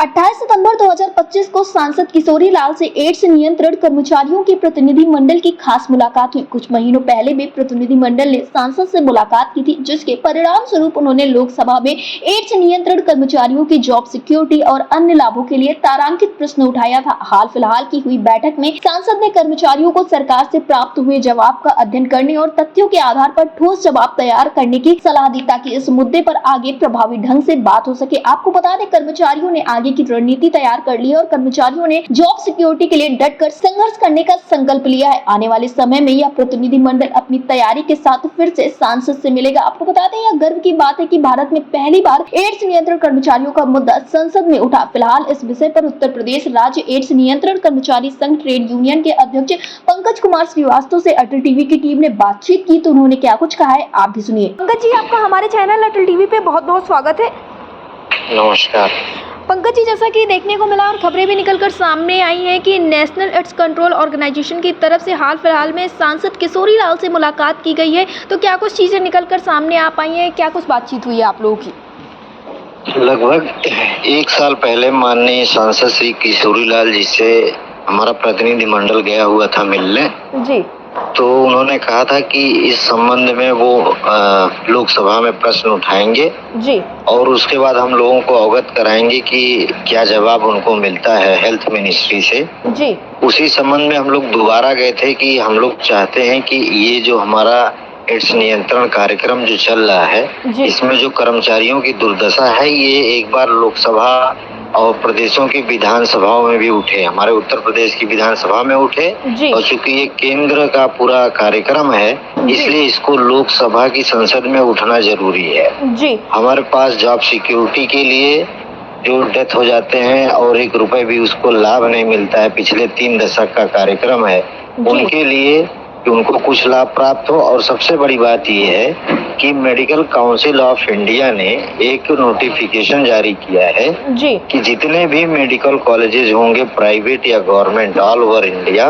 28 सितंबर 2025 को सांसद किशोरी लाल से एड्स नियंत्रण कर्मचारियों के प्रतिनिधि मंडल की खास मुलाकात हुई। कुछ महीनों पहले भी प्रतिनिधि मंडल ने सांसद से मुलाकात की थी, जिसके परिणाम स्वरूप उन्होंने लोकसभा में एड्स नियंत्रण कर्मचारियों की जॉब सिक्योरिटी और अन्य लाभों के लिए तारांकित प्रश्न उठाया था। हाल फिलहाल की हुई बैठक में सांसद ने कर्मचारियों को सरकार से प्राप्त हुए जवाब का अध्ययन करने और तथ्यों के आधार पर ठोस जवाब तैयार करने की सलाह दी, ताकि इस मुद्दे पर आगे प्रभावी ढंग से बात हो सके। आपको बता दें, कर्मचारियों ने आगे की रणनीति तैयार कर ली और कर्मचारियों ने जॉब सिक्योरिटी के लिए डटकर संघर्ष करने का संकल्प लिया है। आने वाले समय में यह प्रतिनिधि मंडल अपनी तैयारी के साथ फिर से सांसद से मिलेगा। आपको बता दें, यह गर्व की बात है कि भारत में पहली बार एड्स नियंत्रण कर्मचारियों का मुद्दा संसद में उठा। फिलहाल इस विषय पर उत्तर प्रदेश राज्य एड्स नियंत्रण कर्मचारी संघ ट्रेड यूनियन के अध्यक्ष पंकज कुमार श्रीवास्तव से अटल टीवी की टीम ने बातचीत की, तो उन्होंने क्या कुछ कहा है आप भी सुनिए। पंकज जी, आपका हमारे चैनल अटल टीवी पे बहुत बहुत स्वागत है। नमस्कार पंकज जी, जैसा कि देखने को मिला और खबरें भी निकलकर सामने आई हैं कि नेशनल एड्स कंट्रोल ऑर्गेनाइजेशन की तरफ से हाल फिलहाल में सांसद किशोरी लाल से मुलाकात की गई है, तो क्या कुछ चीज़ें निकलकर सामने आ पाई हैं, क्या कुछ बातचीत हुई है आप लोगों की? लगभग 1 साल पहले माननीय सांसद श्री किशोरी लाल जी से हमारा प्रतिनिधि मंडल गया हुआ था मिलने जी। तो उन्होंने कहा था कि इस संबंध में वो लोकसभा में प्रश्न उठाएंगे जी। और उसके बाद हम लोगों को अवगत कराएंगे कि क्या जवाब उनको मिलता है हेल्थ मिनिस्ट्री से। जी। उसी संबंध में हम लोग दोबारा गए थे कि हम लोग चाहते हैं कि ये जो हमारा एड्स नियंत्रण कार्यक्रम जो चल रहा है, इसमें जो कर्मचारियों की दुर्दशा है, ये एक बार लोकसभा और प्रदेशों की विधानसभाओं में भी उठे, हमारे उत्तर प्रदेश की विधानसभा में उठे। और चूंकि ये केंद्र का पूरा कार्यक्रम है, इसलिए इसको लोकसभा की संसद में उठना जरूरी है। जी। हमारे पास जॉब सिक्योरिटी के लिए जो डेथ हो जाते हैं और 1 रुपए भी उसको लाभ नहीं मिलता है, पिछले 3 दशक का कार्यक्रम है, उनके लिए कि उनको कुछ लाभ प्राप्त हो। और सबसे बड़ी बात ये है कि मेडिकल काउंसिल ऑफ इंडिया ने एक नोटिफिकेशन जारी किया है कि जितने भी मेडिकल कॉलेजेस होंगे, प्राइवेट या गवर्नमेंट, ऑल ओवर इंडिया,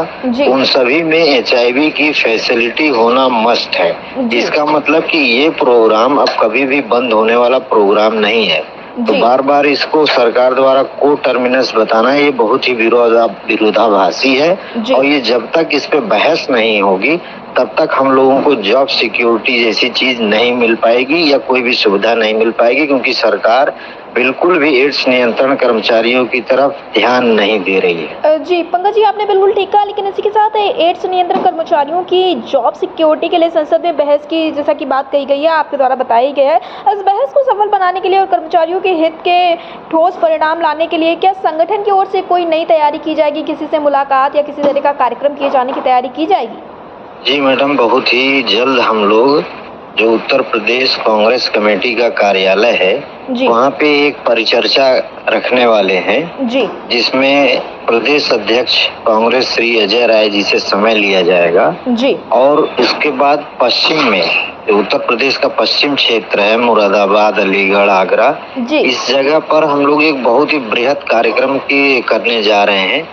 उन सभी में HIV की फैसिलिटी होना मस्ट है। इसका मतलब कि ये प्रोग्राम अब कभी भी बंद होने वाला प्रोग्राम नहीं है। तो बार बार इसको सरकार द्वारा को टर्मिनस बताना ये बहुत ही विरोधाभासी है। और ये जब तक इस पे बहस नहीं होगी तब तक हम लोगों को जॉब सिक्योरिटी जैसी चीज नहीं मिल पाएगी या कोई भी सुविधा नहीं मिल पाएगी, क्योंकि सरकार बिल्कुल भी एड्स नियंत्रण कर्मचारियों की तरफ ध्यान नहीं दे रही है। जी पंकज जी, आपने बिल्कुल ठीक कहा, लेकिन इसी के साथ एड्स नियंत्रण कर्मचारियों की जॉब सिक्योरिटी के लिए संसद में बहस की जैसा कि बात कही गई है, आपके द्वारा बताई गई है। इस बहस को सफल बनाने के लिए और कर्मचारियों के हित के ठोस परिणाम लाने के लिए क्या संगठन की ओर से कोई नई तैयारी की जाएगी, किसी से मुलाकात या किसी तरह का कार्यक्रम किए जाने की तैयारी की जाएगी? जी मैडम, बहुत ही जल्द हम लोग जो उत्तर प्रदेश कांग्रेस कमेटी का कार्यालय है, वहाँ पे एक परिचर्चा रखने वाले हैं, जिसमें प्रदेश अध्यक्ष कांग्रेस श्री अजय राय जी से समय लिया जाएगा। और उसके बाद पश्चिम में, उत्तर प्रदेश का पश्चिम क्षेत्र है, मुरादाबाद, अलीगढ़, आगरा, इस जगह पर हम लोग एक बहुत ही बृहद कार्यक्रम की करने जा रहे हैं,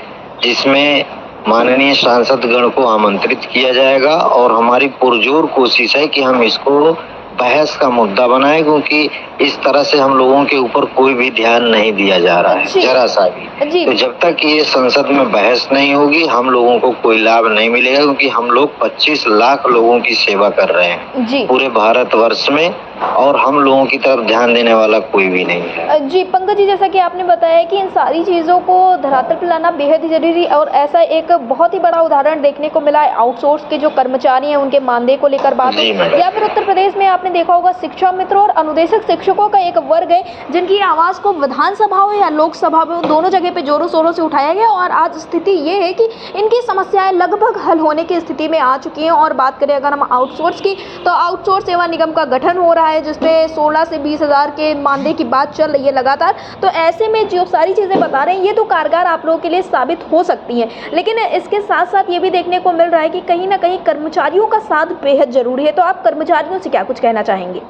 जिसमें माननीय सांसद गण को आमंत्रित किया जाएगा। और हमारी पुरजोर कोशिश है कि हम इसको बहस का मुद्दा बनाए, क्योंकि इस तरह से हम लोगों के ऊपर कोई भी ध्यान नहीं दिया जा रहा है, जरा सा भी। तो जब तक ये संसद में बहस नहीं होगी हम लोगों को कोई लाभ नहीं मिलेगा, क्योंकि हम लोग 25 लाख लोगों की सेवा कर रहे हैं पूरे भारतवर्ष में, और हम लोगों की तरफ ध्यान देने वाला कोई भी नहीं है। जी पंकज जी, जैसा कि आपने बताया कि इन सारी चीज़ों को धरातल पर लाना बेहद ही जरूरी, और ऐसा एक बहुत ही बड़ा उदाहरण देखने को मिला है आउटसोर्स के जो कर्मचारी हैं उनके मानदेय को लेकर बात, या फिर उत्तर प्रदेश में आपने देखा होगा शिक्षा मित्र और अनुदेशक शिक्षकों का एक वर्ग है जिनकी आवाज़ को विधानसभा हो या लोकसभा हो, दोनों जगह पे जोरों शोरों से उठाया गया। और आज स्थिति ये है कि इनकी समस्याएं लगभग हल होने की स्थिति में आ चुकी हैं। और बात करें अगर हम आउटसोर्स की, तो आउटसोर्स सेवा निगम का गठन हो रहा है, जिसमें 16 से 20 हज़ार के मानदेय की बात चल रही है लगातार। तो ऐसे में जो सारी चीज़ें बता रहे हैं ये तो कारगर आप लोगों के लिए साबित हो सकती हैं, लेकिन इसके साथ साथ ये भी देखने को मिल रहा है कि कहीं ना कहीं कर्मचारियों का साथ बेहद जरूरी है। तो आप कर्मचारियों से क्या कुछ कहना चाहेंगे?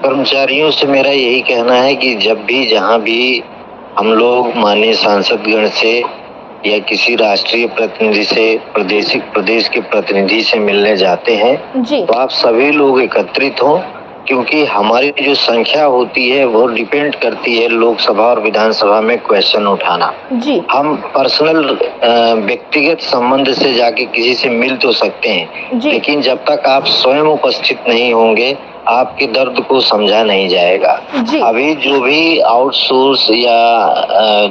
कर्मचारियों से मेरा यही कहना है कि जब भी जहाँ भी हम लोग माननीय सांसदगण से या किसी राष्ट्रीय प्रतिनिधि से, प्रदेश के प्रतिनिधि से मिलने जाते हैं, तो आप सभी लोग एकत्रित हों क्योंकि हमारी जो संख्या होती है वो डिपेंड करती है लोकसभा और विधानसभा में क्वेश्चन उठाना। जी हम पर्सनल व्यक्तिगत संबंध से जाके किसी से मिल तो सकते हैं, जी लेकिन जब तक आप स्वयं उपस्थित नहीं होंगे आपके दर्द को समझा नहीं जाएगा। जी अभी जो भी आउटसोर्स या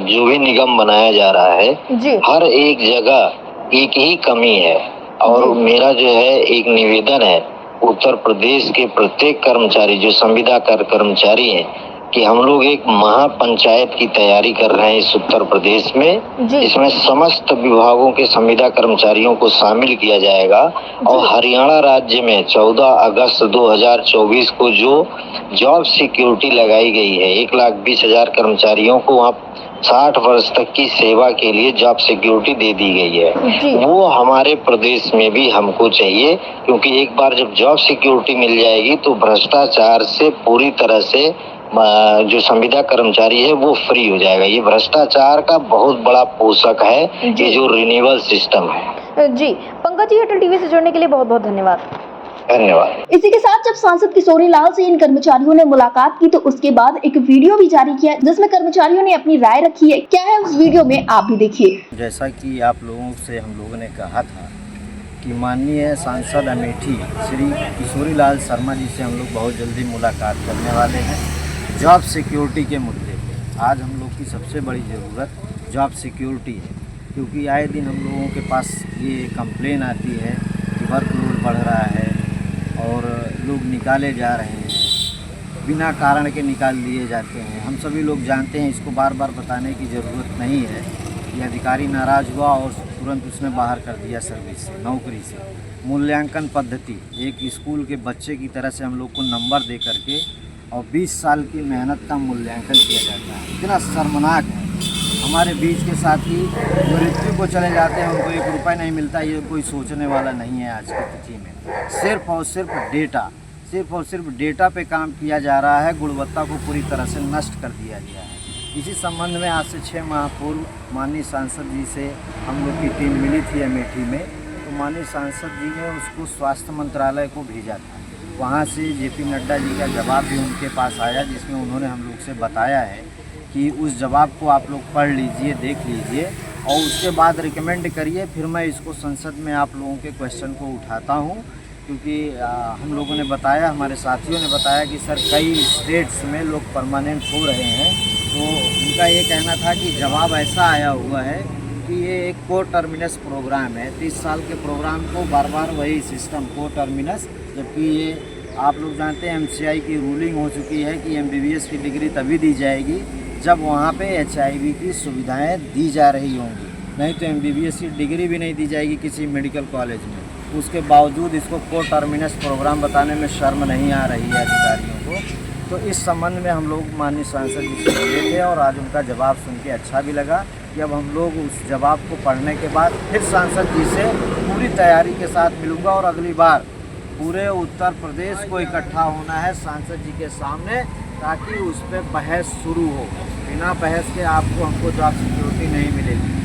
जो भी निगम बनाया जा रहा है, जी हर एक जगह एक ही कमी है। और जी। मेरा जो है एक निवेदन है उत्तर प्रदेश के प्रत्येक कर्मचारी जो संविदा कर्मचारी हैं कि हम लोग एक महापंचायत की तैयारी कर रहे हैं इस उत्तर प्रदेश में। जी इसमें समस्त विभागों के संविदा कर्मचारियों को शामिल किया जाएगा और हरियाणा राज्य में 14 अगस्त 2024 को जो जॉब सिक्योरिटी लगाई गई है 1,20,000 कर्मचारियों को वहाँ 60 वर्ष तक की सेवा के लिए जॉब सिक्योरिटी दे दी गई है। वो हमारे प्रदेश में भी हमको चाहिए, क्योंकि एक बार जब जॉब सिक्योरिटी मिल जाएगी तो भ्रष्टाचार से पूरी तरह से जो संविदा कर्मचारी है वो फ्री हो जाएगा। ये भ्रष्टाचार का बहुत बड़ा पोषक है ये जो रिन्यूअल सिस्टम है। जी पंकज जी, अटल टीवी से जुड़ने के लिए बहुत बहुत धन्यवाद। धन्यवाद। इसी के साथ जब सांसद किशोरी लाल से इन कर्मचारियों ने मुलाकात की तो उसके बाद एक वीडियो भी जारी किया जिसमें कर्मचारियों ने अपनी राय रखी है। क्या है उस वीडियो में, आप भी देखिए। जैसा कि आप लोगों से हम लोगों ने कहा था कि माननीय सांसद अमेठी श्री किशोरी लाल शर्मा जी से हम लोग बहुत जल्दी मुलाकात करने वाले हैं जॉब सिक्योरिटी के मुद्दे पे। आज हम लोग की सबसे बड़ी ज़रूरत जॉब सिक्योरिटी है, क्योंकि आए दिन हम लोगों के पास ये कंप्लेन आती है कि वर्कलोड बढ़ रहा है और लोग निकाले जा रहे हैं, बिना कारण के निकाल दिए जाते हैं। हम सभी लोग जानते हैं, इसको बार बार बताने की ज़रूरत नहीं है। ये अधिकारी नाराज़ हुआ और तुरंत उसने बाहर कर दिया सर्विस से, नौकरी से। मूल्यांकन पद्धति एक स्कूल के बच्चे की तरह से हम लोग को नंबर दे करके और 20 साल की मेहनत का मूल्यांकन किया जाता है। इतना शर्मनाक है। हमारे बीच के साथी मृत्यु को चले जाते हैं, उनको 1 रुपये नहीं मिलता, ये कोई सोचने वाला नहीं है आज की तिथि में। सिर्फ और सिर्फ डेटा पे काम किया जा रहा है, गुणवत्ता को पूरी तरह से नष्ट कर दिया गया है। इसी संबंध में आज से 6 माह पूर्व माननीय सांसद जी से हम लोग की टीम मिली थी अमेठी में, तो माननीय सांसद जी ने उसको स्वास्थ्य मंत्रालय को भेजा था। वहाँ से जेपी नड्डा जी का जवाब भी उनके पास आया, जिसमें उन्होंने हम लोग से बताया है कि उस जवाब को आप लोग पढ़ लीजिए, देख लीजिए और उसके बाद रिकमेंड करिए, फिर मैं इसको संसद में आप लोगों के क्वेश्चन को उठाता हूँ। क्योंकि हम लोगों ने बताया, हमारे साथियों ने बताया कि सर कई स्टेट्स में लोग परमानेंट हो रहे हैं, तो उनका ये कहना था कि जवाब ऐसा आया हुआ है कि ये एक को टर्मिनस प्रोग्राम है। 30 साल के प्रोग्राम को बार बार वही सिस्टम को टर्मिनस, जबकि ये आप लोग जानते हैं MCI की रूलिंग हो चुकी है कि MBBS की डिग्री तभी दी जाएगी जब वहाँ पे HIV की सुविधाएं दी जा रही होंगी, नहीं तो MBBS की डिग्री भी नहीं दी जाएगी किसी मेडिकल कॉलेज में। उसके बावजूद इसको को टर्मिनस प्रोग्राम बताने में शर्म नहीं आ रही है अधिकारियों को। तो इस संबंध में हम लोग माननीय सांसद जी से मिले थे और आज उनका जवाब सुन के अच्छा भी लगा कि अब हम लोग उस जवाब को पढ़ने के बाद फिर सांसद जी से पूरी तैयारी के साथ मिलूँगा और अगली बार पूरे उत्तर प्रदेश को इकट्ठा होना है सांसद जी के सामने, ताकि उस पर बहस शुरू हो। बिना बहस के हमको जॉब सिक्योरिटी नहीं मिलेगी।